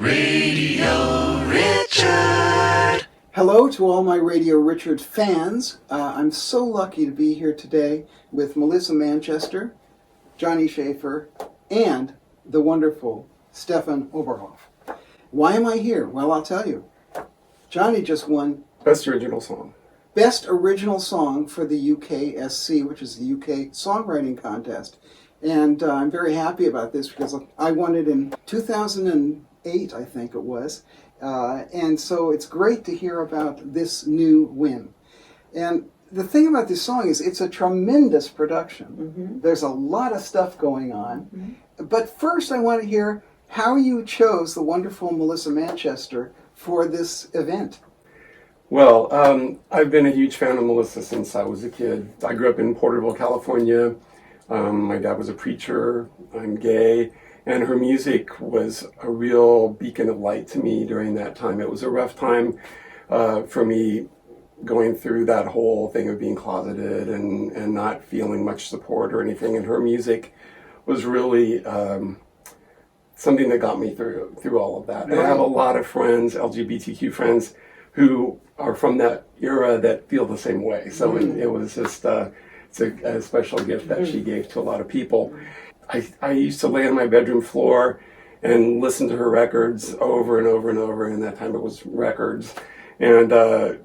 Radio Richard. Hello to all my Radio Richard fans. I'm so lucky to be here today with Melissa Manchester, Johnny Schaefer, and the wonderful Stefan Oberhoff. Why am I here? Well, I'll tell you. Johnny just won Best Original Song. Best Original Song for the UKSC, which is the UK Songwriting Contest. And I'm very happy about this because I won it in 2008, I think it was. And so it's great to hear about this new win. And the thing about this song is it's a tremendous production. Mm-hmm. There's a lot of stuff going on. Mm-hmm. But first I want to hear how you chose the wonderful Melissa Manchester for this event. Well, I've been a huge fan of Melissa since I was a kid. I grew up in Porterville, California. My dad was a preacher. I'm gay. And her music was a real beacon of light to me during that time. It was a rough time for me going through that whole thing of being closeted and not feeling much support or anything. And her music was really something that got me through all of that. And I have a lot of friends, LGBTQ friends, who are from that era that feel the same way. So it was just it's a special gift that she gave to a lot of people. I used to lay on my bedroom floor and listen to her records over and over and over, and that time it was records. And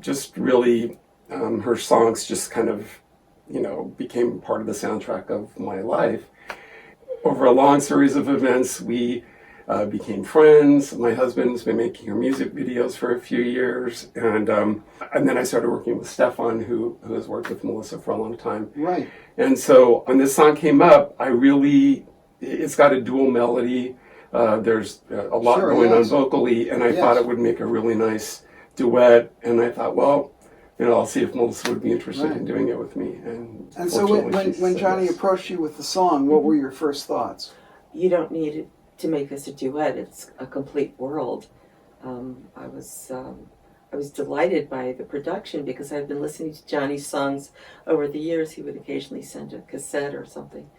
just really, her songs just kind of, became part of the soundtrack of my life. Over a long series of events, we became friends. My husband's been making her music videos for a few years, and then I started working with Stefan, who has worked with Melissa for a long time. Right. And so when this song came up, it's got a dual melody. There's a lot going on vocally, and I thought it would make a really nice duet. And I thought, well, I'll see if Melissa would be interested in doing it with me. And so when Johnny approached you with the song, what were your first thoughts? You don't need to make this a duet. It's a complete world. I was delighted by the production because I've been listening to Johnny's songs over the years. He would occasionally send a cassette or something.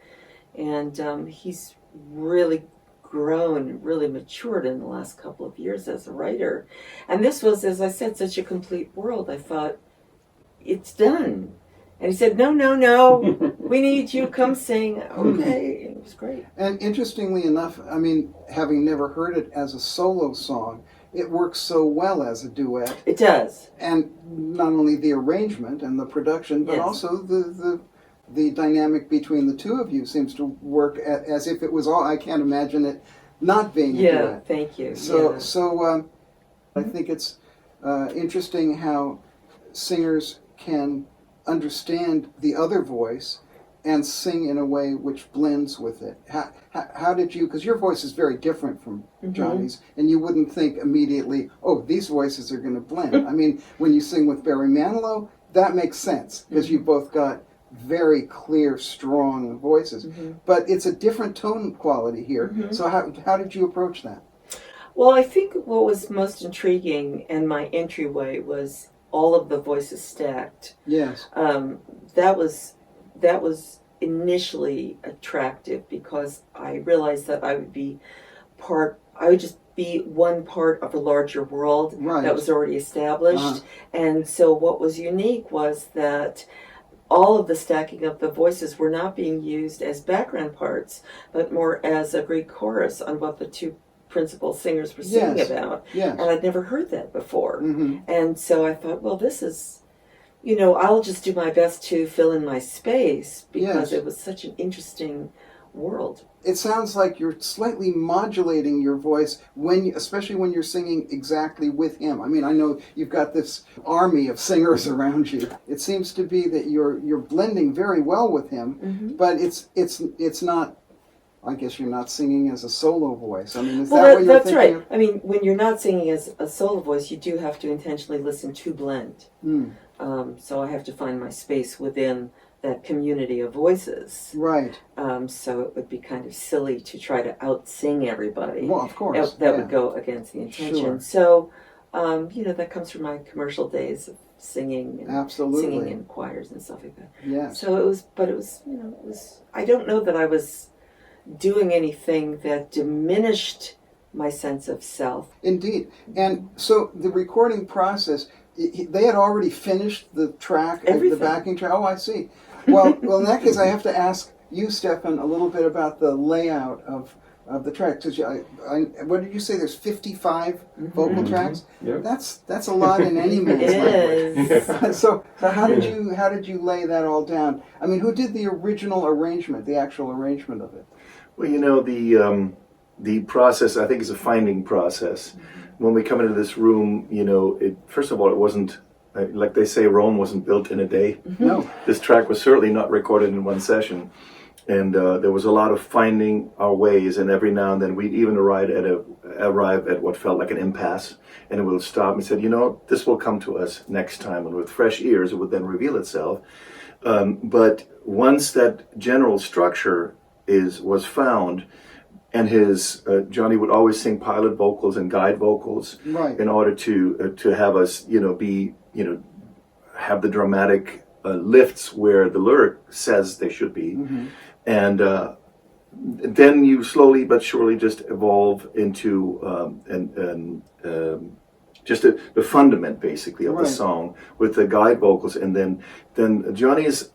And he's really grown, really matured in the last couple of years as a writer. And this was, as I said, such a complete world. I thought, it's done. And he said, no, we need you, come sing. Okay, it was great. And interestingly enough, having never heard it as a solo song, it works so well as a duet. It does. And not only the arrangement and the production, but also the dynamic between the two of you seems to work as if it was all. I can't imagine it not being a duet. Yeah, thank you. So I think it's interesting how singers can understand the other voice and sing in a way which blends with it. How did you, because your voice is very different from Johnny's, and you wouldn't think immediately, oh, these voices are going to blend. When you sing with Barry Manilow, that makes sense, because you both got very clear, strong voices. But it's a different tone quality here. So how did you approach that? Well, I think what was most intriguing and my entryway was all of the voices stacked. Yes. That was initially attractive because I realized that I would just be one part of a larger world that was already established. And so what was unique was that all of the stacking of the voices were not being used as background parts, but more as a Greek chorus on what the two principal singers were singing about. Yes. And I'd never heard that before. And so I thought, well, this is, I'll just do my best to fill in my space because it was such an interesting world. It sounds like you're slightly modulating your voice especially when you're singing exactly with him. I know you've got this army of singers around you. It seems to be that you're blending very well with him, but it's not. I guess you're not singing as a solo voice. Is that what you're that's thinking? Right. When you're not singing as a solo voice, you do have to intentionally listen to blend. So I have to find my space within that community of voices. Right. So it would be kind of silly to try to out-sing everybody. Well, of course. That would go against the intention. Sure. So, that comes from my commercial days of singing and Absolutely. singing in choirs and stuff like that. Yes. So it was, I don't know that I was doing anything that diminished my sense of self. Indeed. And so the recording process, they had already finished the track, the backing track. Oh, I see. Well, in that case, I have to ask you, Stefan, a little bit about the layout of the track. What did you say? There's 55 vocal tracks. Yep. That's a lot in any man's language. So how did you lay that all down? I mean, who did the original arrangement, the actual arrangement of it? Well, the process, I think, is a finding process. When we come into this room, first of all, it wasn't, like they say, Rome wasn't built in a day. No. This track was certainly not recorded in one session. And there was a lot of finding our ways, and every now and then we'd even arrive at what felt like an impasse, and it would stop and said, this will come to us next time, and with fresh ears it would then reveal itself. But once that general structure was found, and Johnny would always sing pilot vocals and guide vocals, right, in order to have us have the dramatic lifts where the lyric says they should be. And then you slowly but surely just evolve into just the fundament, basically, of the song with the guide vocals, and then Johnny's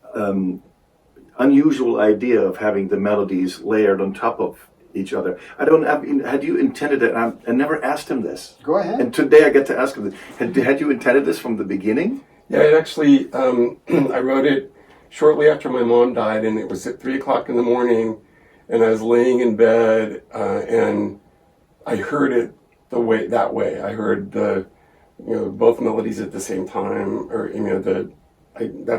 unusual idea of having the melodies layered on top of each other. Had you intended it? I never asked him this. Go ahead. And today I get to ask him this. Had you intended this from the beginning? Yeah, it actually, I wrote it shortly after my mom died, and it was at 3 o'clock in the morning, and I was laying in bed, and I heard it that way. I heard both melodies at the same time, and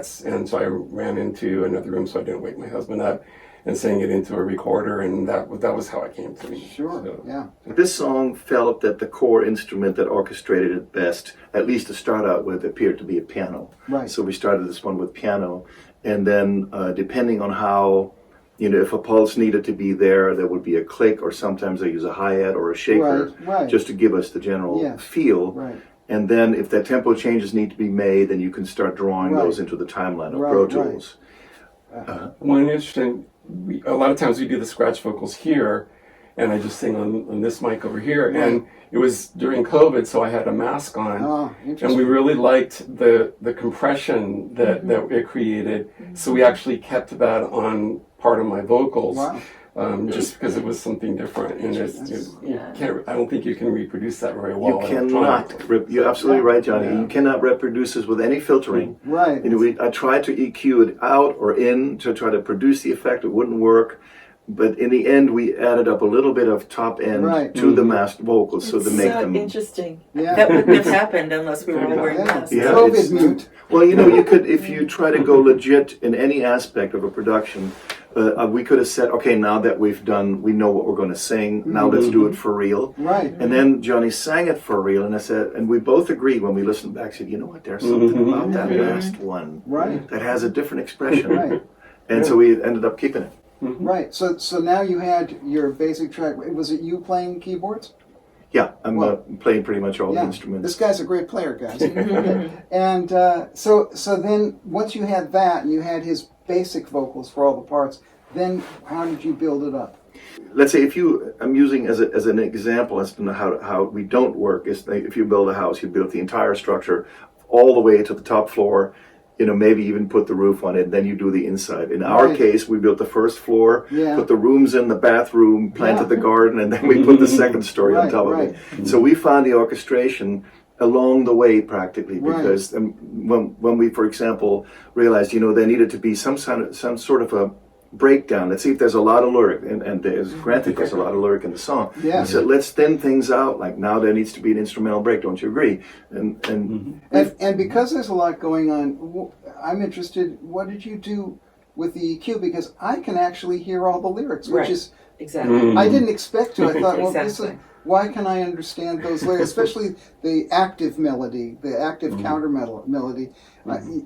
so I ran into another room so I didn't wake my husband up, and sang it into a recorder, and that was how I came to me. Sure, So. yeah. This song felt that the core instrument that orchestrated it best, at least to start out with, appeared to be a piano. Right. So we started this one with piano, and then depending on how, if a pulse needed to be there would be a click, or sometimes I use a hi-hat or a shaker, right, just to give us the general feel. Right. And then if the tempo changes need to be made, then you can start drawing those into the timeline of Pro Tools. One interesting, a lot of times we do the scratch vocals here, and I just sing on this mic over here, and it was during COVID, so I had a mask on. Oh, interesting. And we really liked the compression that it created, so we actually kept that on part of my vocals. Wow. Just because it was something different, and I don't think you can reproduce that very well. You cannot. You're absolutely right, Johnny. Yeah. You cannot reproduce this with any filtering. Right. I tried to EQ it out or in to try to produce the effect. It wouldn't work. But in the end, we added up a little bit of top end to the masked vocals, so to make them Interesting. Yeah. That wouldn't have happened unless we were all wearing masks. Yeah, COVID mute. Well, you could, if you try to go legit in any aspect of a production, we could have said, okay, now that we know what we're going to sing, now let's do it for real. Right. And then Johnny sang it for real, and I said, and we both agreed when we listened back, said, you know what, there's something about that last one that has a different expression. Right. And so we ended up keeping it. Right. So now you had your basic track. Was it you playing keyboards? Yeah, I'm playing pretty much all the instruments. This guy's a great player, guys. And so then once you had that, and you had his basic vocals for all the parts, then how did you build it up? Let's say I'm using as an example as to how we don't work, is if you build a house, you build the entire structure all the way to the top floor, maybe even put the roof on it, and then you do the inside. In our case, we built the first floor, put the rooms in the bathroom, planted the garden, and then we put the second story on top of it. So we found the orchestration along the way practically, because when we, for example, realized, there needed to be some sort of a breakdown. Let's see if there's a lot of lyric, and there's a lot of lyric in the song. Yeah. We said, let's thin things out. Like now there needs to be an instrumental break. Don't you agree? And because there's a lot going on, I'm interested. What did you do with the EQ? Because I can actually hear all the lyrics, which is exactly. I didn't expect to. I thought, well, Exactly. Why can I understand those lyrics, especially the active melody, the active counter melody?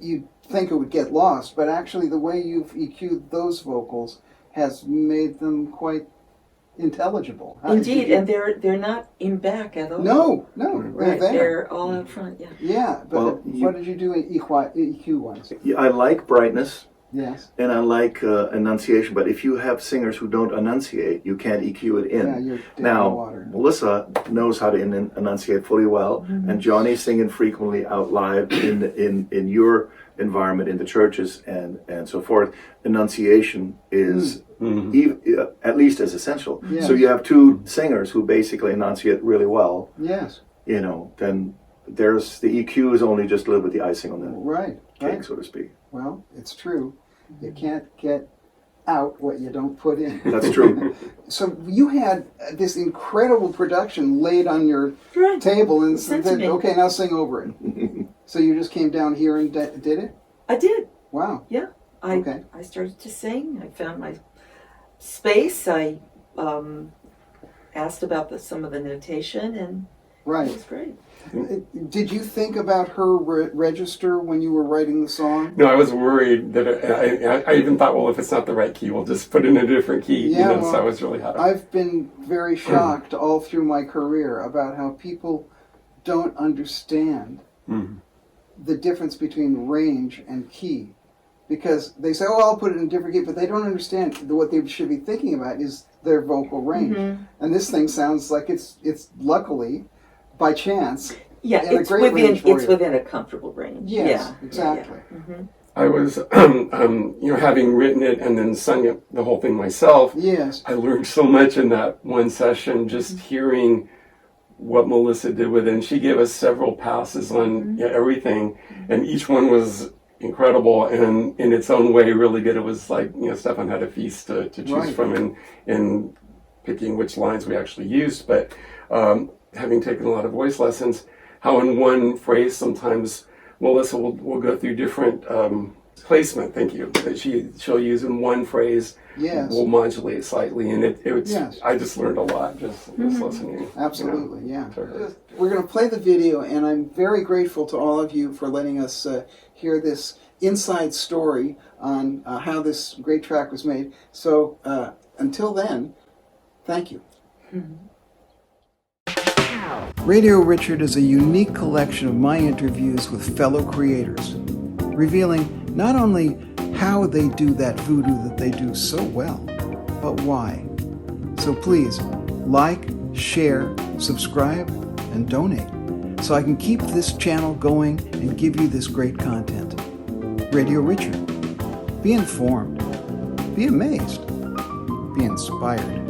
You'd think it would get lost, but actually the way you've EQ'd those vocals has made them quite intelligible. Indeed, and they're not in back at all. No, Right, they're there. they're all in front, Yeah, but what did you do in EQ ones? I like brightness. Yes. And I like enunciation, but if you have singers who don't enunciate, you can't EQ it in. Yeah, you're dead in the Now, water. Melissa knows how to enunciate fully well, and Johnny's singing frequently out live in your environment, in the churches and so forth. Enunciation is at least as essential. Yes. So you have two singers who basically enunciate really well, Yes. then there's the EQ is only just a little bit the icing on the Right. cake, Right. so to speak. Well, it's true. You can't get out what you don't put in. That's true. So you had this incredible production laid on your Right. table and Sent said, to me. okay, now sing over it. So you just came down here and did it? I did. Wow. Yeah. Okay. I started to sing. I found my space. I asked about some of the notation, and it Right. was great. Did you think about her register when you were writing the song? No, I was worried that I even thought, well, if it's not the right key, we'll just put it in a different key. Yeah, so well, I was really happy. I've been very shocked all through my career about how people don't understand the difference between range and key. Because they say, oh, I'll put it in a different key, but they don't understand that what they should be thinking about is their vocal range. And this thing sounds like it's luckily, by chance, Yeah, in a it's great range for you. within a comfortable range. Yes, Yeah, exactly. Yeah. I was, having written it and then sung it, the whole thing myself, Yes. I learned so much in that one session, just hearing what Melissa did with it. And she gave us several passes on everything, and each one was incredible and in its own way really good. It was like, Stefan had a feast to choose Right. from in picking which lines we actually used. But having taken a lot of voice lessons, how in one phrase sometimes Melissa will go through different placement, thank you, that she'll use in one phrase. Yes. We'll modulate slightly, and it's. Yes. I just learned a lot just listening. Absolutely, yeah. to her. We're going to play the video, and I'm very grateful to all of you for letting us hear this inside story on how this great track was made. So until then, thank you. Radio Richard is a unique collection of my interviews with fellow creators, revealing not only how they do that voodoo that they do so well, but why. So please, like, share, subscribe, and donate so I can keep this channel going and give you this great content. Radio Richard. Be informed. Be amazed. Be inspired.